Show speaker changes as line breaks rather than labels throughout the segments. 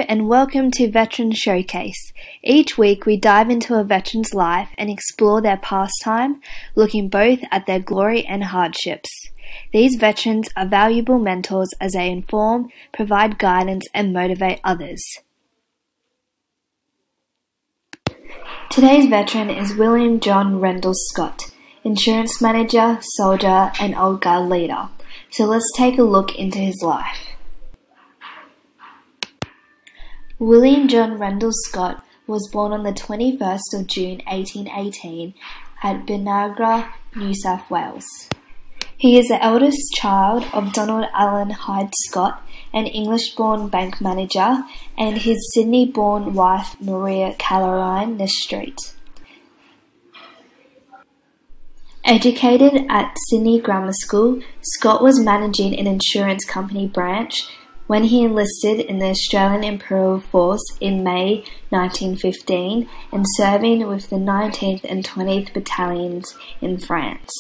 and welcome to Veteran Showcase. Each week we dive into a veteran's life and explore their pastime, looking both at their glory and hardships. These veterans are valuable mentors as they inform, provide guidance and motivate others. Today's veteran is William John Rendell Scott, insurance manager, soldier and old guard leader. So let's take a look into his life. William John Rendell Scott was born on the 21st of June 1818 at Binagra, New South Wales. He is the eldest child of Donald Allen Hyde Scott, an English-born bank manager, and his Sydney-born wife Maria Caroline Nestreet. Educated at Sydney Grammar School, Scott was managing an insurance company branch when he enlisted in the Australian Imperial Force in May 1915 and serving with the 19th and 20th Battalions in France.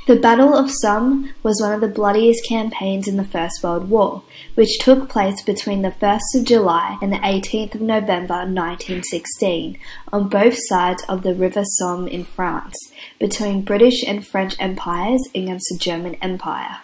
The Battle of Somme was one of the bloodiest campaigns in the First World War, which took place between the 1st of July and the 18th of November 1916 on both sides of the River Somme in France, between British and French empires against the German Empire.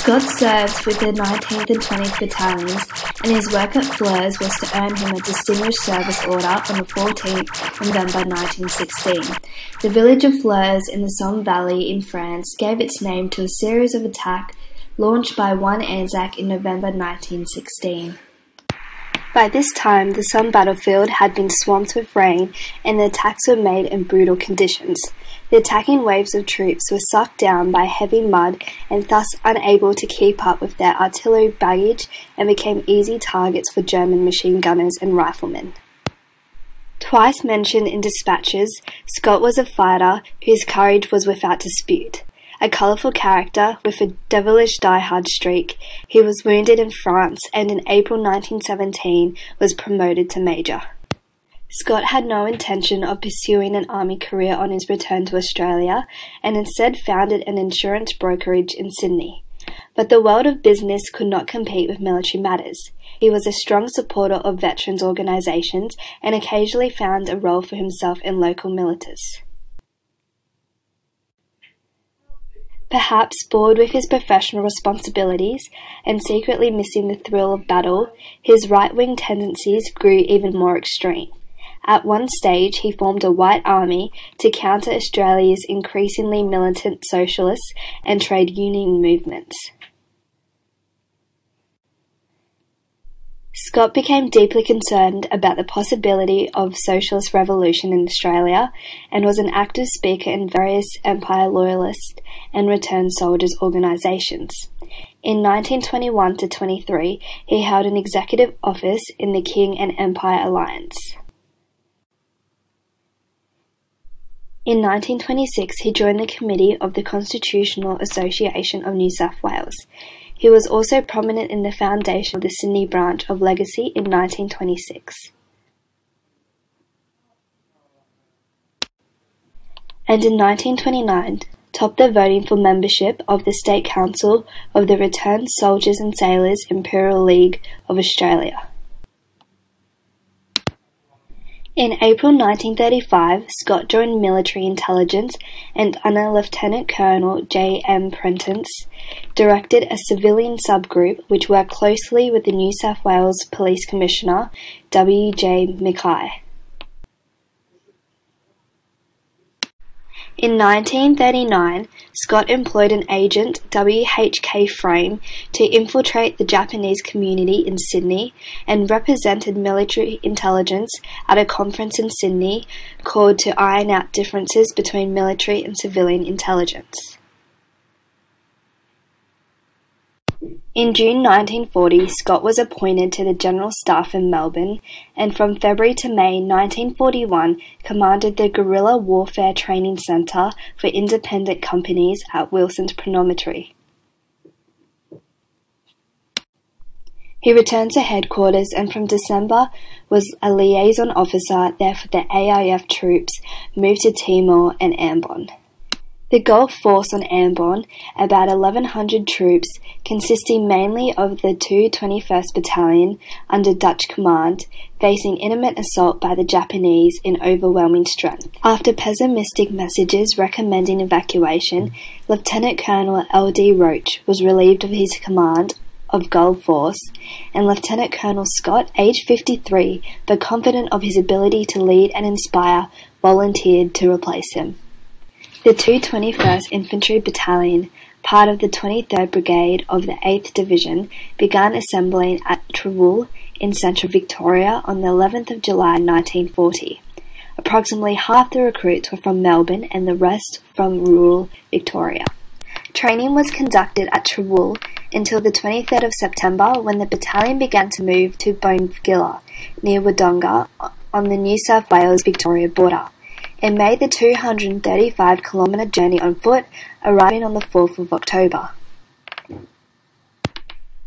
Scott served with the 19th and 20th Battalions, and his work at Flers was to earn him a Distinguished Service Order on the 14th of November 1916. The village of Flers in the Somme Valley in France gave its name to a series of attacks launched by one Anzac in November 1916. By this time, the Somme battlefield had been swamped with rain, and the attacks were made in brutal conditions. The attacking waves of troops were sucked down by heavy mud and thus unable to keep up with their artillery baggage and became easy targets for German machine gunners and riflemen. Twice mentioned in dispatches, Scott was a fighter whose courage was without dispute. A colourful character with a devilish die-hard streak, he was wounded in France and in April 1917 was promoted to major. Scott had no intention of pursuing an army career on his return to Australia and instead founded an insurance brokerage in Sydney. But the world of business could not compete with military matters. He was a strong supporter of veterans organisations and occasionally found a role for himself in local militas. Perhaps bored with his professional responsibilities and secretly missing the thrill of battle, his right-wing tendencies grew even more extreme. At one stage, he formed a white army to counter Australia's increasingly militant socialist and trade union movements. Scott became deeply concerned about the possibility of socialist revolution in Australia and was an active speaker in various Empire Loyalist and Returned Soldiers organisations. In 1921–23, he held an executive office in the King and Empire Alliance. In 1926, he joined the committee of the Constitutional Association of New South Wales. He was also prominent in the foundation of the Sydney branch of Legacy in 1926. And in 1929, topped the voting for membership of the State Council of the Returned Soldiers and Sailors Imperial League of Australia. In April 1935, Scott joined military intelligence and under Lieutenant Colonel J. M. Prentice, directed a civilian subgroup which worked closely with the New South Wales Police Commissioner, W. J. Mackay. In 1939, Scott employed an agent, W. H. K. Frame, to infiltrate the Japanese community in Sydney and represented military intelligence at a conference in Sydney called to iron out differences between military and civilian intelligence. In June 1940, Scott was appointed to the General Staff in Melbourne and from February to May 1941 commanded the Guerrilla Warfare Training Centre for Independent Companies at Wilson's Promontory. He returned to headquarters and from December was a liaison officer there for the AIF troops moved to Timor and Ambon. The Gulf Force on Ambon, about 1,100 troops, consisting mainly of the 221st Battalion under Dutch command, facing imminent assault by the Japanese in overwhelming strength. After pessimistic messages recommending evacuation, Lieutenant Colonel L.D. Roach was relieved of his command of Gulf Force, and Lieutenant Colonel Scott, aged 53, but confident of his ability to lead and inspire, volunteered to replace him. The 221st Infantry Battalion, part of the 23rd Brigade of the 8th Division, began assembling at Travoul in central Victoria on the 11th of July 1940. Approximately half the recruits were from Melbourne and the rest from rural Victoria. Training was conducted at Travoul until the 23rd of September, when the battalion began to move to Bongilla, near Wodonga, on the New South Wales-Victoria border. It made the 235-kilometre journey on foot, arriving on the 4th of October.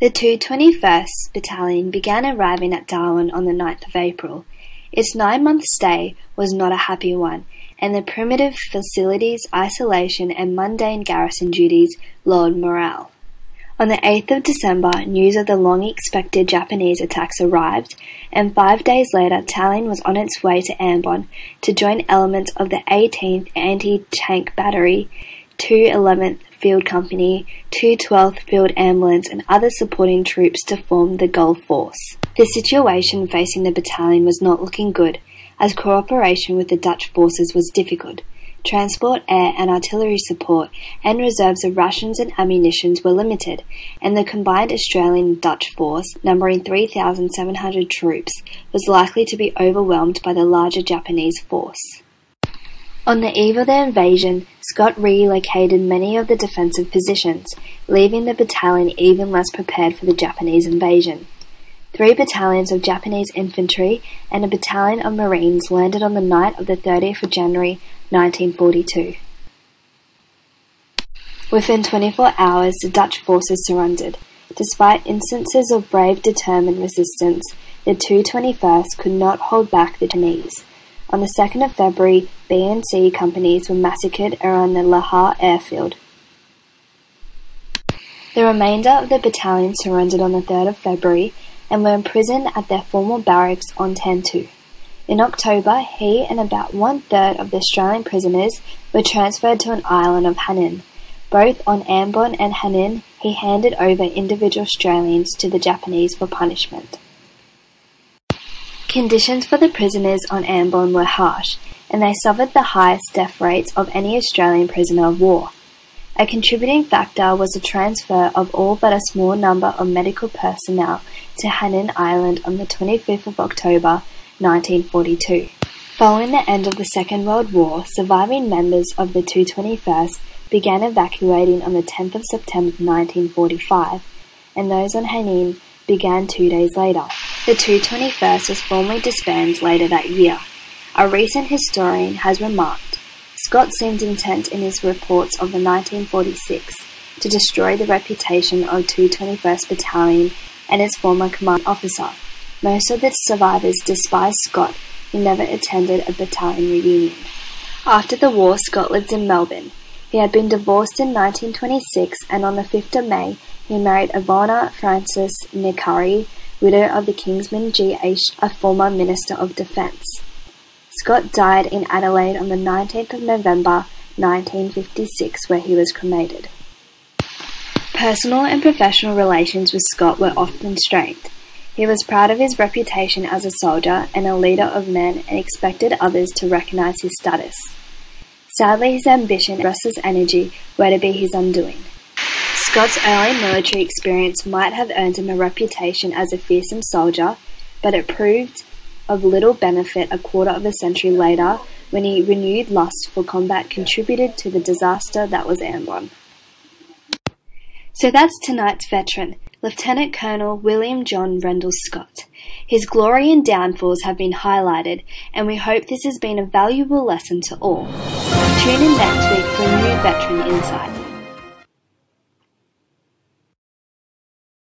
The 221st Battalion began arriving at Darwin on the 9th of April. Its 9-month stay was not a happy one, and the primitive facilities, isolation and mundane garrison duties lowered morale. On the 8th of December, news of the long-expected Japanese attacks arrived, and 5 days later Tallinn was on its way to Ambon to join elements of the 18th Anti-Tank Battery, 211th Field Company, 212th Field Ambulance and other supporting troops to form the Gulf Force. The situation facing the battalion was not looking good, as cooperation with the Dutch forces was difficult. Transport, air and artillery support and reserves of rations and ammunition were limited, and the combined Australian and Dutch force, numbering 3,700 troops, was likely to be overwhelmed by the larger Japanese force. On the eve of the invasion, Scott relocated many of the defensive positions, leaving the battalion even less prepared for the Japanese invasion. 3 battalions of Japanese infantry and a battalion of Marines landed on the night of the 30th of January 1942. Within 24 hours, the Dutch forces surrendered. Despite instances of brave, determined resistance, the 221st could not hold back the Japanese. On the 2nd of February, B and C companies were massacred around the Lahar airfield. The remainder of the battalion surrendered on the 3rd of February and were imprisoned at their former barracks on Tantu. In October, he and about 1/3 of the Australian prisoners were transferred to an island of Hainan. Both on Ambon and Hainan, he handed over individual Australians to the Japanese for punishment. Conditions for the prisoners on Ambon were harsh, and they suffered the highest death rates of any Australian prisoner of war. A contributing factor was the transfer of all but a small number of medical personnel to Hainan Island on the 25th of October 1942. Following the end of the Second World War, surviving members of the 221st began evacuating on the 10th of September 1945, and those on Hainan began 2 days later. The 221st was formally disbanded later that year. A recent historian has remarked, Scott seemed intent in his reports of the 1946 to destroy the reputation of 221st Battalion and its former command officer. Most of the survivors despised Scott, who never attended a battalion reunion. After the war, Scott lived in Melbourne. He had been divorced in 1926, and on the 5th of May, he married Ivona Frances Nicari, widow of the Kingsman G.H., a former Minister of Defence. Scott died in Adelaide on the 19th of November 1956, where he was cremated. Personal and professional relations with Scott were often strained. He was proud of his reputation as a soldier and a leader of men, and expected others to recognise his status. Sadly, his ambition and restless energy were to be his undoing. Scott's early military experience might have earned him a reputation as a fearsome soldier, but it proved of little benefit a quarter of a century later, when he renewed lust for combat contributed to the disaster that was Ambon. So that's tonight's veteran, Lieutenant Colonel William John Rendell Scott. His glory and downfalls have been highlighted, and we hope this has been a valuable lesson to all. Tune in next week for a new Veteran Insight.